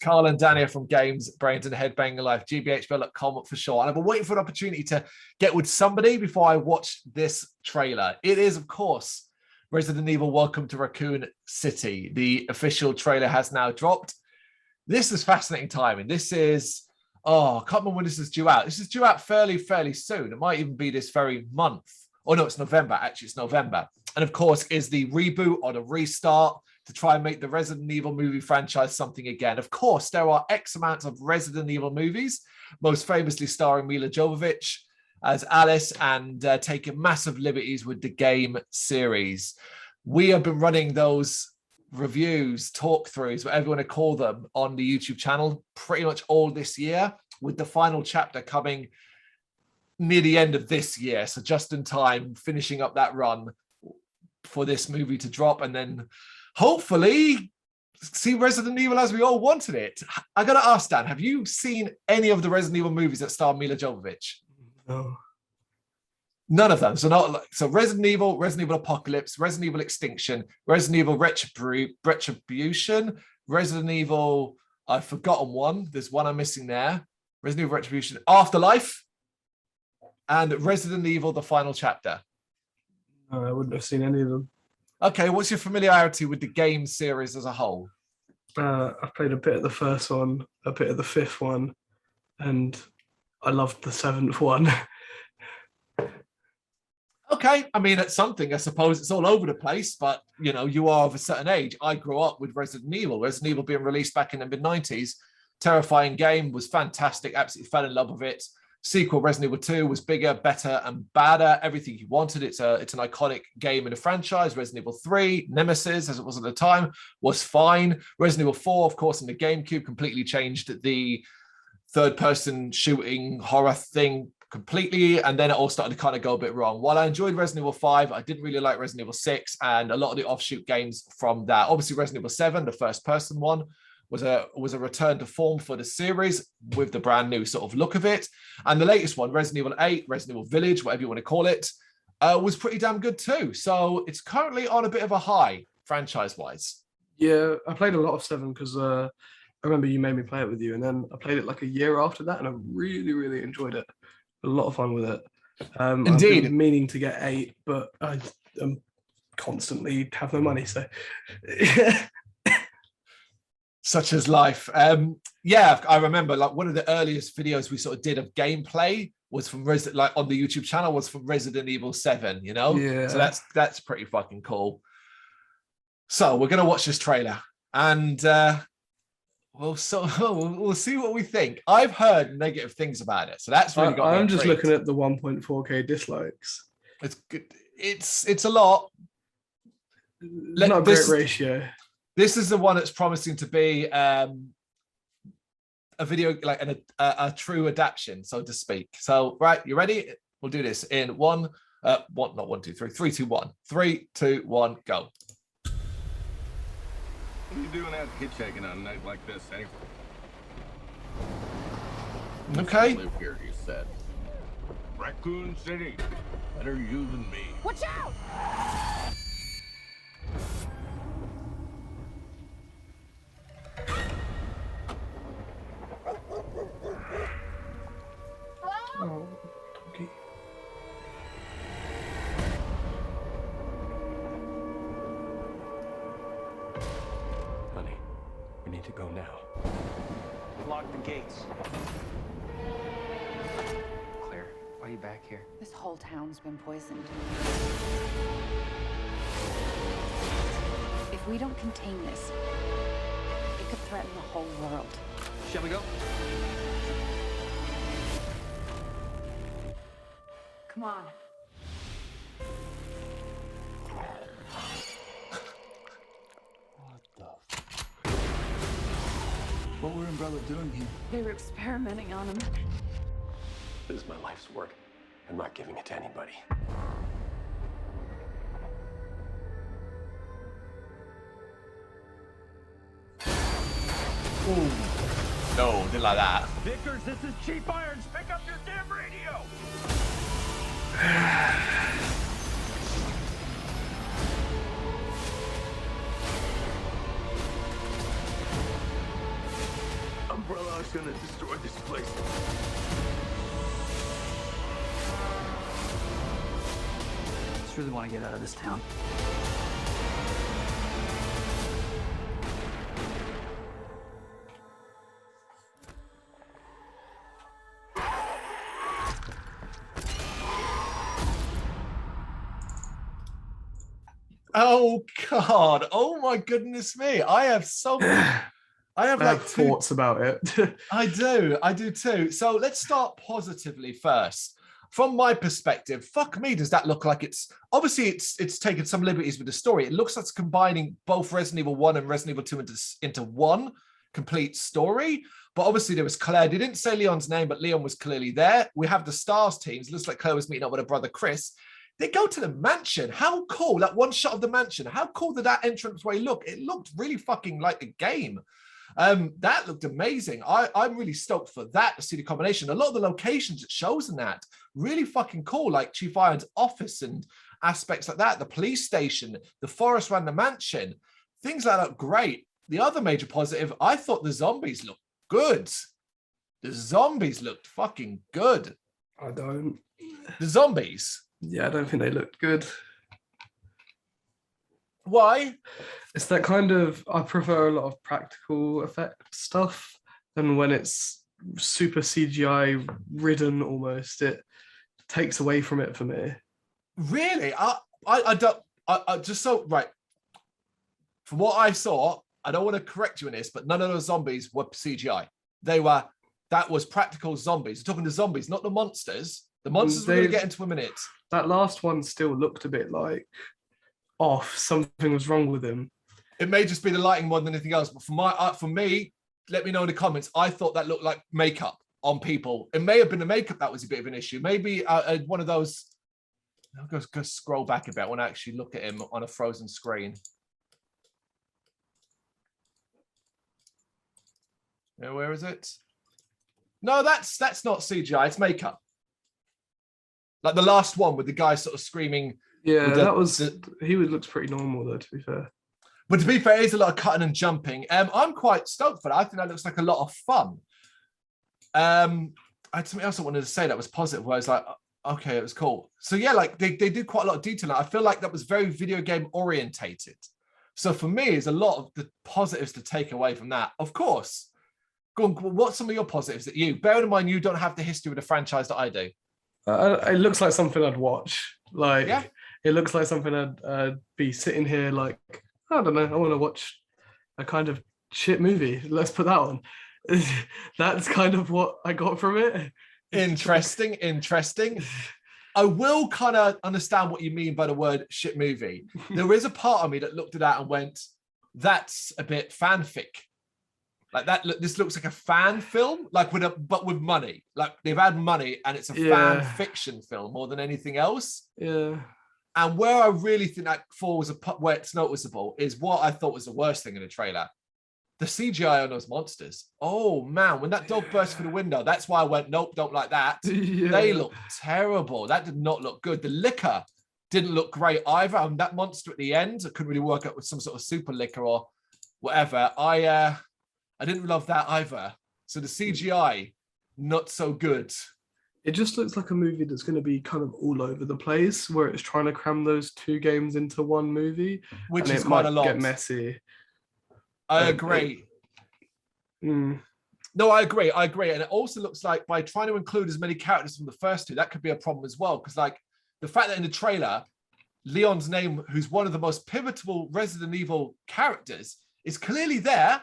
Carl and Dania from Brrraaains A Head-Banging Life, gbhblofficial for sure. And I've been waiting for an opportunity to get with somebody before I watch this trailer. It is, of course, Resident Evil Welcome to Racoon City. The official trailer has now dropped. This is fascinating timing. This is, I can't remember when this is due out. This is due out fairly soon. It might even be this very month. Oh, no, it's November. Actually, it's November. And of course, is the reboot or the restart to try and make the Resident Evil movie franchise something again. Of course, there are X amounts of Resident Evil movies, most famously starring Milla Jovovich as Alice and taking massive liberties with the game series. We have been running those reviews, talk throughs, whatever you want to call them, on the YouTube channel pretty much all this year, with the final chapter coming near the end of this year. So just in time, finishing up that run for this movie to drop, and then hopefully see Resident Evil as we all wanted it. I got to ask, Dan, have you seen any of the Resident Evil movies that star Milla Jovovich? No. None of them. So Resident Evil, Resident Evil Apocalypse, Resident Evil Extinction, Resident Evil Retribution, Resident Evil, I've forgotten one. There's one I'm missing there. Resident Evil Retribution, Afterlife, and Resident Evil, the final chapter. I wouldn't have seen any of them. Okay, what's your familiarity with the game series as a whole? I've played a bit of the first one, a bit of the fifth one, and I loved the seventh one. Okay, I mean, it's something. I suppose it's all over the place, but, you know, you are of a certain age. I grew up with Resident Evil. Resident Evil being released back in the mid-90s. Terrifying game, was fantastic. Absolutely fell in love with it. Sequel, Resident Evil 2, was bigger, better, and badder. Everything you wanted. It's an iconic game in the franchise. Resident Evil 3, Nemesis, as it was at the time, was fine. Resident Evil 4, of course, in the GameCube, completely changed the third-person shooting horror thing completely, and then it all started to kind of go a bit wrong. While I enjoyed Resident Evil 5, I didn't really like Resident Evil 6 and a lot of the offshoot games from that. Obviously, Resident Evil 7, the first-person one, was a return to form for the series with the brand new sort of look of it. And the latest one, Resident Evil 8, Resident Evil Village, whatever you want to call it, was pretty damn good too. So it's currently on a bit of a high, franchise-wise. Yeah, I played a lot of 7 because I remember you made me play it with you, and then I played it like a year after that, and I really enjoyed it. A lot of fun with it. Indeed. I've been meaning to get 8, but I constantly have no money, so such as life. Yeah, I remember like one of the earliest videos we sort of did of gameplay was from on the YouTube channel was from Resident Evil 7, you know? Yeah. So that's pretty fucking cool. So we're gonna watch this trailer and we'll see what we think. I've heard negative things about it, so that's really got me I'm just intrigued. looking at the 1.4K dislikes. It's good. It's a lot. Not a great ratio. This is the one that's promising to be a video, like a true adaptation, so to speak. So, right, you ready? We'll do this in not 1, 2, 3, 3, 2, 1. 3, 2, 1, go. What are you doing out hitchhiking on a night like this, anyway? Okay. You live here, you said. Racoon City. Better you than me. Watch out! Oh, okay. Honey, we need to go now. Lock the gates. Claire, why are you back here? This whole town's been poisoned. If we don't contain this, it could threaten the whole world. Shall we go? Come on. What were Umbrella doing here? They were experimenting on him. This is my life's work. I'm not giving it to anybody. Ooh. No, didn't like that. Vickers, this is Chief Irons. Pick up your damn radio. gonna destroy this place. I just really want to get out of this town. Oh God! Oh my goodness me! I have so much. I have I like have two. thoughts about it. I do too. So let's start positively first. From my perspective, fuck me, does that look like it's obviously it's taken some liberties with the story. It looks like it's combining both Resident Evil 1 and Resident Evil 2 into one complete story. But obviously there was Claire. They didn't say Leon's name, but Leon was clearly there. We have the stars teams. It looks like Claire was meeting up with her brother Chris. They go to the mansion. How cool. That one shot of the mansion. How cool did that entranceway look? It looked really fucking like a game. That looked amazing. I'm really stoked for that, to see the combination. A lot of the locations it shows in that, really fucking cool, like Chief Iron's office and aspects like that, the police station, the forest around the mansion, things like that, great. The other major positive, I thought the zombies looked good. The zombies looked fucking good. I don't. The zombies. Yeah, I don't think they looked good. Why? It's that kind of, I prefer a lot of practical effect stuff than when it's super CGI ridden almost. It takes away from it for me. Really? I don't, I just so, right. From what I saw, I don't want to correct you in this, but none of those zombies were CGI. That was practical zombies. We're talking the zombies, not the monsters. The monsters we're going to get into a minute. That last one still looked a bit like off. Something was wrong with him. It may just be the lighting more than anything else, but for me, let me know in the comments. I thought that looked like makeup on people. It may have been the makeup that was a bit of an issue. Maybe one of those. I'll go scroll back a bit when I actually look at him on a frozen screen. Yeah, where is it? No, that's not CGI. It's makeup. Like the last one with the guy sort of screaming. Yeah, he looks pretty normal though, to be fair. But to be fair, there's a lot of cutting and jumping. I'm quite stoked for that. I think that looks like a lot of fun. I had something else I wanted to say that was positive, where I was like, okay, it was cool. So yeah, like they do quite a lot of detail. I feel like that was very video game orientated. So for me, there's a lot of the positives to take away from that. Of course. Go on, what's some of your positives that you, bearing in mind you don't have the history with the franchise that I do? It looks like something I'd watch. Like, yeah. It looks like something I'd be sitting here like, I don't know, I want to watch a kind of shit movie. Let's put that on. That's kind of what I got from it. Interesting. I will kind of understand what you mean by the word shit movie. There is a part of me that looked at that and went, that's a bit fanfic. Like that, this looks like a fan film, like but with money. Like they've had money and it's a fan fiction film more than anything else. Yeah. And where I really think that falls apart, where it's noticeable, is what I thought was the worst thing in the trailer. The CGI on those monsters. Oh man, when that dog burst through the window, that's why I went, nope, don't like that. Yeah. They look terrible. That did not look good. The liquor didn't look great either. And that monster at the end, I couldn't really work out with some sort of super liquor or whatever. I didn't love that either. So the CGI, not so good. It just looks like a movie that's going to be kind of all over the place, where it's trying to cram those two games into one movie, which is quite a lot. Get messy. I agree. No, I agree. And it also looks like by trying to include as many characters from the first two, that could be a problem as well. Because like the fact that in the trailer, Leon's name, who's one of the most pivotal Resident Evil characters, is clearly there.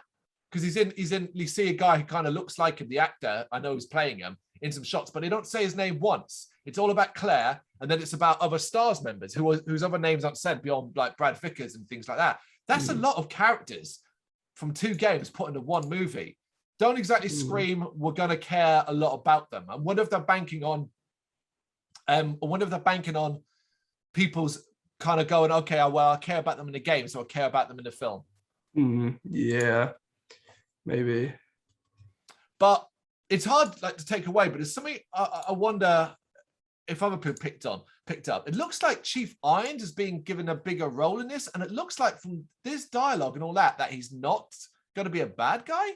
Because you see a guy who kind of looks like him, the actor, I know who's playing him, in some shots, but they don't say his name once. It's all about Claire, and then it's about other STARS members whose other names aren't said beyond like Brad Vickers and things like that. That's a lot of characters from two games put into one movie. Don't exactly scream, we're going to care a lot about them. I wonder if they're banking on, people's kind of going, okay, well, I care about them in the game, so I care about them in the film. Yeah. Maybe, but it's hard like to take away. But it's something I wonder if other people picked up. It looks like Chief Irons is being given a bigger role in this, and it looks like from this dialogue and all that he's not going to be a bad guy.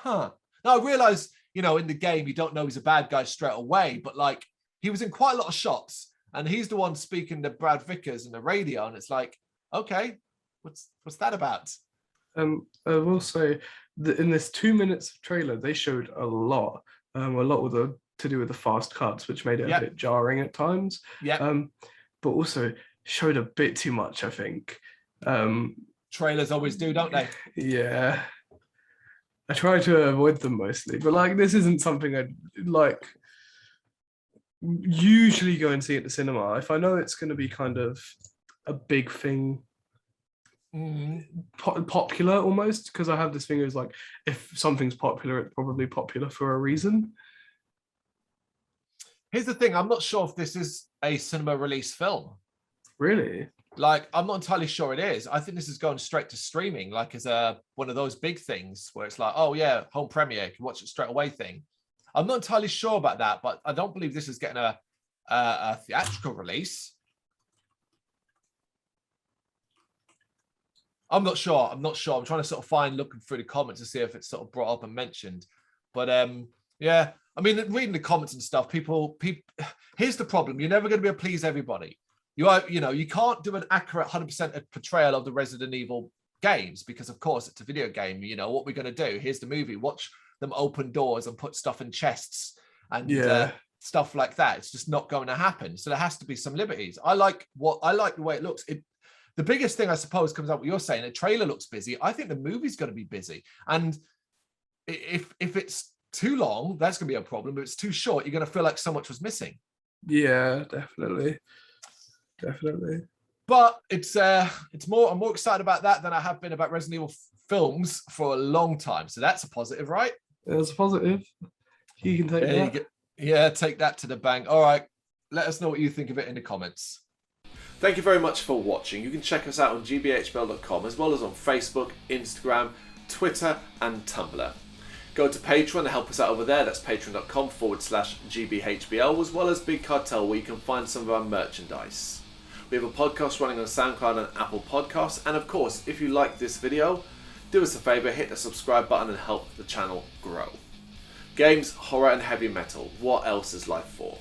huh. Now I realize, you know, in the game, you don't know he's a bad guy straight away, but like he was in quite a lot of shots and he's the one speaking to Brad Vickers in the radio. And it's like, okay, what's that about? I will say that in this 2 minutes of trailer, they showed a lot with to do with the fast cuts, which made it a bit jarring at times. Yeah. But also showed a bit too much, I think. Trailers always do, don't they? Yeah. I try to avoid them mostly, but like this isn't something I'd like usually go and see at the cinema. If I know it's going to be kind of a big thing, popular almost, because I have this thing is like, if something's popular, it's probably popular for a reason. Here's the thing, I'm not sure if this is a cinema release film. Really? Like, I'm not entirely sure it is. I think this is going straight to streaming, like as one of those big things where it's like, oh yeah, home premiere, you can watch it straight away thing. I'm not entirely sure about that, but I don't believe this is getting a theatrical release. I'm not sure. I'm trying to sort of looking through the comments to see if it's sort of brought up and mentioned. But yeah, I mean, reading the comments and stuff, people, here's the problem. You're never going to be able to please everybody. You can't do an accurate 100% portrayal of the Resident Evil games because, of course, it's a video game. You know, what we're going to do, here's the movie, watch them open doors and put stuff in chests and stuff like that. It's just not going to happen. So there has to be some liberties. I like the way it looks. The biggest thing, I suppose, comes out what you're saying. The trailer looks busy. I think the movie's going to be busy. And if it's too long, that's going to be a problem. But if it's too short, you're going to feel like so much was missing. Yeah, definitely. But I'm more excited about that than I have been about Resident Evil films for a long time. So that's a positive, right? It's a positive. You can take that. Yeah, take that to the bank. All right. Let us know what you think of it in the comments. Thank you very much for watching. You can check us out on gbhbl.com as well as on Facebook, Instagram, Twitter and Tumblr. Go to Patreon to help us out over there. That's patreon.com/gbhbl, as well as Big Cartel, where you can find some of our merchandise. We have a podcast running on SoundCloud and Apple Podcasts. And of course, if you like this video, do us a favour, hit the subscribe button and help the channel grow. Games, horror and heavy metal. What else is life for?